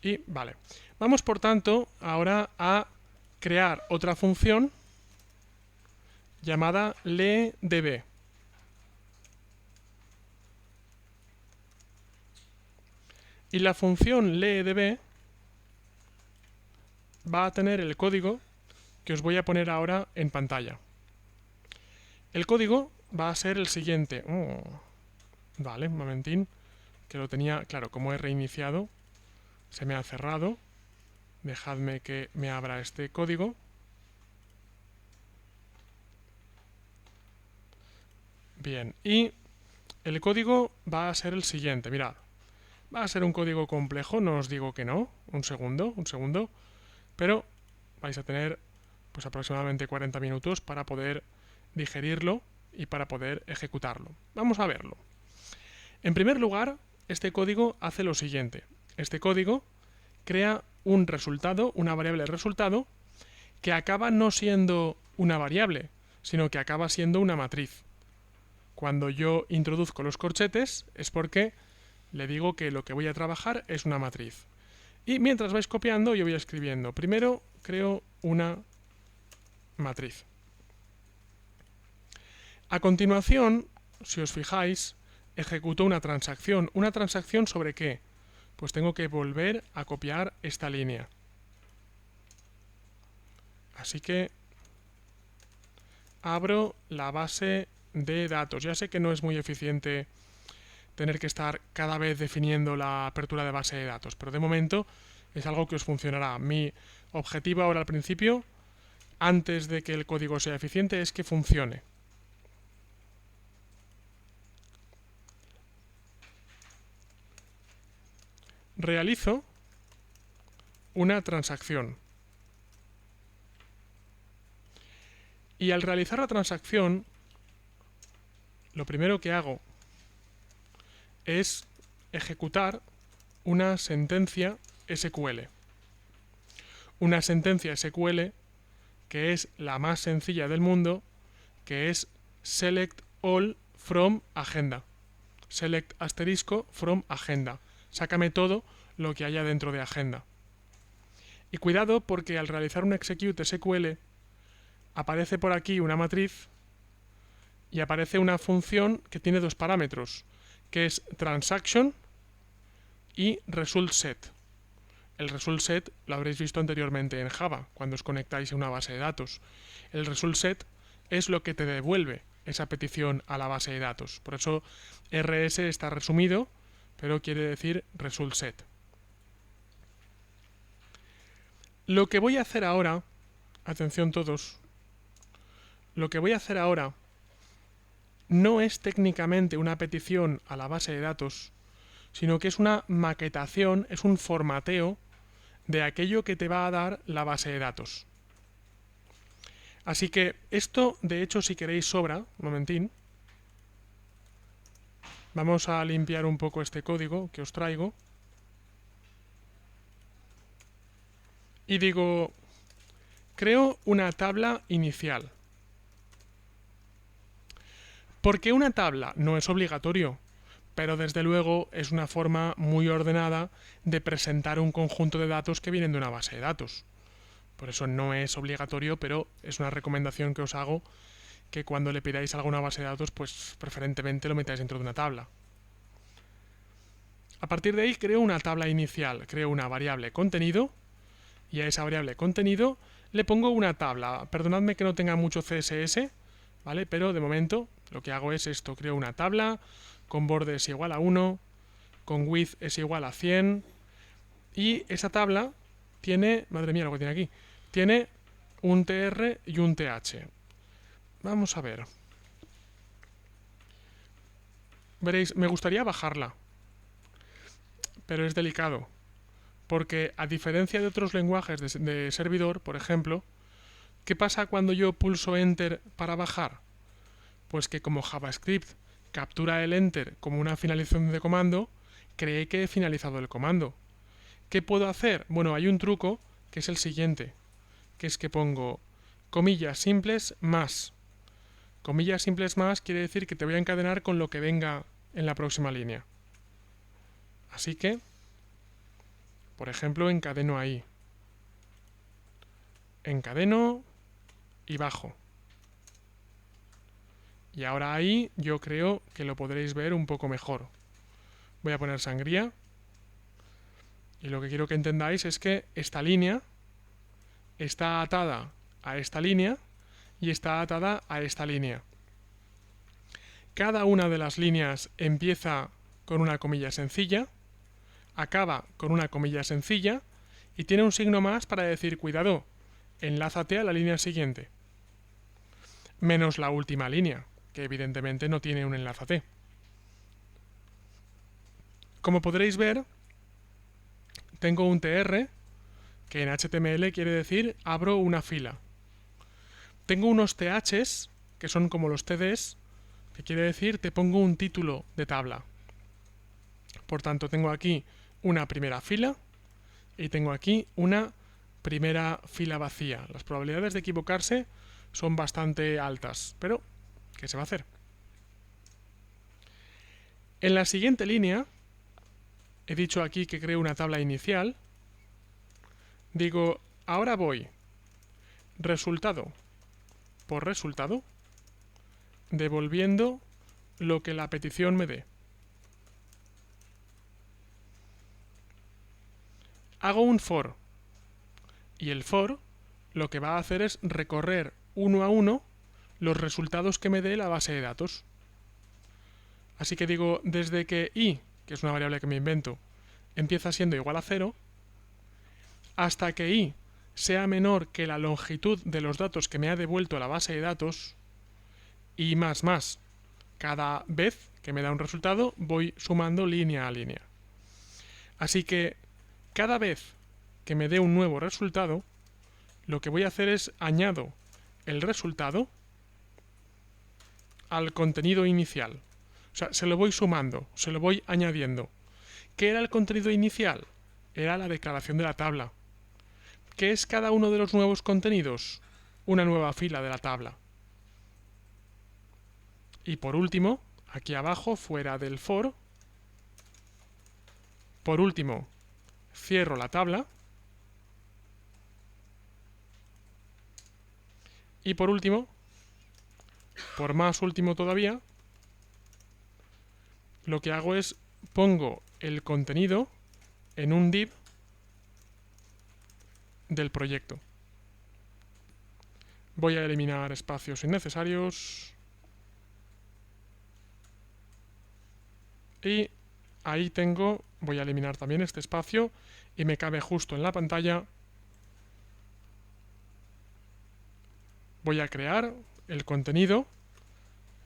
Y vale. Vamos por tanto ahora a crear otra función llamada leedb. Y la función leedb va a tener el código que os voy a poner ahora en pantalla. El código va a ser el siguiente. Vale, un momentín, que lo tenía, claro, como he reiniciado, se me ha cerrado. Dejadme que me abra este código. Bien, y el código va a ser el siguiente, mirad. Va a ser un código complejo, no os digo que no. Un segundo. Pero vais a tener pues aproximadamente 40 minutos para poder digerirlo y para poder ejecutarlo. Vamos a verlo. En primer lugar, este código hace lo siguiente. Este código crea un resultado, una variable resultado, que acaba no siendo una variable, sino que acaba siendo una matriz. Cuando yo introduzco los corchetes es porque le digo que lo que voy a trabajar es una matriz. Y mientras vais copiando yo voy escribiendo. Primero creo una matriz. A continuación, si os fijáis, ejecuto una transacción. ¿Una transacción sobre qué? Pues tengo que volver a copiar esta línea. Así que abro la base de datos. Ya sé que no es muy eficiente tener que estar cada vez definiendo la apertura de base de datos, pero de momento es algo que os funcionará. Mi objetivo ahora al principio, antes de que el código sea eficiente, es que funcione. Realizo una transacción. Y al realizar la transacción, lo primero que hago es ejecutar una sentencia SQL. Una sentencia SQL que es la más sencilla del mundo, que es select all from agenda. Select asterisco from agenda. Sácame todo lo que haya dentro de agenda. Y cuidado porque al realizar un execute SQL aparece por aquí una matriz y aparece una función que tiene dos parámetros, que es transaction y result set. El result set lo habréis visto anteriormente en Java, cuando os conectáis a una base de datos. El result set es lo que te devuelve esa petición a la base de datos. Por eso RS está resumido, pero quiere decir result set. Lo que voy a hacer ahora, atención todos, lo que voy a hacer ahora no es técnicamente una petición a la base de datos, sino que es una maquetación, es un formateo de aquello que te va a dar la base de datos. Así que esto, de hecho, si queréis sobra, un momentín. Vamos a limpiar un poco este código que os traigo. Y digo, creo una tabla inicial. ¿Por qué una tabla? No es obligatorio, pero desde luego es una forma muy ordenada de presentar un conjunto de datos que vienen de una base de datos. Por eso no es obligatorio, pero es una recomendación que os hago, que cuando le pidáis algo a una base de datos, pues preferentemente lo metáis dentro de una tabla. A partir de ahí creo una tabla inicial, creo una variable contenido, y a esa variable contenido le pongo una tabla. Perdonadme que no tenga mucho CSS, ¿vale? Pero de momento lo que hago es esto, creo una tabla con bordes igual a 1, con width es igual a 100, y esa tabla tiene, madre mía lo que tiene aquí, tiene un tr y un th. Vamos a ver. Veréis, me gustaría bajarla, pero es delicado, porque a diferencia de otros lenguajes de servidor, por ejemplo, ¿qué pasa cuando yo pulso Enter para bajar? Pues que como JavaScript captura el Enter como una finalización de comando, cree que he finalizado el comando. ¿Qué puedo hacer? Bueno, hay un truco que es el siguiente, que es que pongo comillas simples más. Comillas simples más quiere decir que te voy a encadenar con lo que venga en la próxima línea. Así que Por ejemplo, encadeno ahí. Encadeno y bajo. Y ahora ahí yo creo que lo podréis ver un poco mejor. Voy a poner sangría. Y lo que quiero que entendáis es que esta línea está atada a esta línea y está atada a esta línea. Cada una de las líneas empieza con una comilla sencilla, acaba con una comilla sencilla y tiene un signo más para decir cuidado, enlázate a la línea siguiente. Menos la última línea, que evidentemente no tiene un enlázate. Como podréis ver, tengo un TR, que en HTML quiere decir abro una fila. Tengo unos THs, que son como los TDs, que quiere decir te pongo un título de tabla. Por tanto, tengo aquí una primera fila y tengo aquí una primera fila vacía. Las probabilidades de equivocarse son bastante altas, pero ¿qué se va a hacer? En la siguiente línea, he dicho aquí que creo una tabla inicial. Digo, ahora voy resultado por resultado, devolviendo lo que la petición me dé. Hago un for, y el for lo que va a hacer es recorrer uno a uno los resultados que me dé la base de datos. Así que digo, desde que i, que es una variable que me invento, empieza siendo igual a 0, hasta que i sea menor que la longitud de los datos que me ha devuelto la base de datos, y más. Cada vez que me da un resultado voy sumando línea a línea. Así que cada vez que me dé un nuevo resultado, lo que voy a hacer es añado el resultado al contenido inicial. O sea, se lo voy sumando, se lo voy añadiendo. ¿Qué era el contenido inicial? Era la declaración de la tabla. ¿Qué es cada uno de los nuevos contenidos? Una nueva fila de la tabla. Y por último, aquí abajo, fuera del for, por último, cierro la tabla. Y por último, por más último todavía, lo que hago es pongo el contenido en un div del proyecto. Voy a eliminar espacios innecesarios. Y ahí tengo, voy a eliminar también este espacio y me cabe justo en la pantalla. Voy a crear el contenido,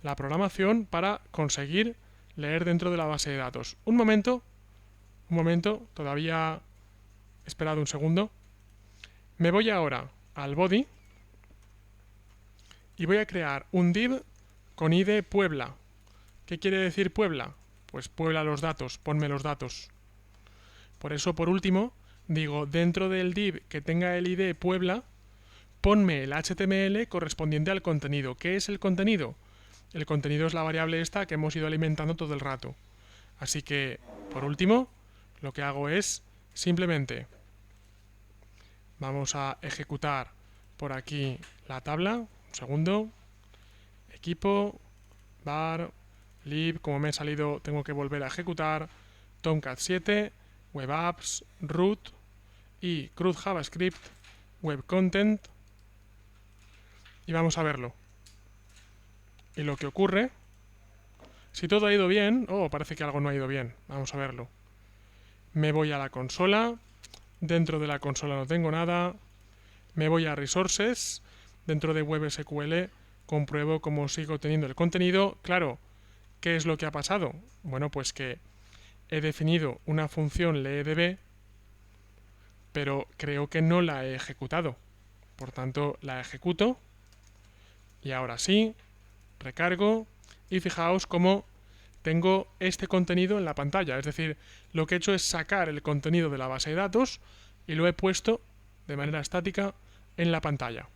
la programación para conseguir leer dentro de la base de datos. Un momento, todavía esperad un segundo. Me voy ahora al body y voy a crear un div con id Puebla. ¿Qué quiere decir Puebla? Pues Puebla los datos, ponme los datos. Por eso, por último, digo, dentro del div que tenga el id Puebla, ponme el HTML correspondiente al contenido. ¿Qué es el contenido? El contenido es la variable esta que hemos ido alimentando todo el rato. Así que, por último, lo que hago es simplemente vamos a ejecutar por aquí la tabla. Un segundo. Equipo, var, lib, como me he salido tengo que volver a ejecutar. Tomcat 7, web apps, root y CRUD JavaScript, web content. Y vamos a verlo. Y lo que ocurre, si todo ha ido bien, parece que algo no ha ido bien, vamos a verlo. Me voy a la consola, dentro de la consola no tengo nada, me voy a resources, dentro de web SQL compruebo cómo sigo teniendo el contenido. Claro, ¿qué es lo que ha pasado? Bueno, pues que he definido una función leedb, pero creo que no la he ejecutado. Por tanto, la ejecuto y ahora sí, recargo y fijaos cómo tengo este contenido en la pantalla. Es decir, lo que he hecho es sacar el contenido de la base de datos y lo he puesto de manera estática en la pantalla.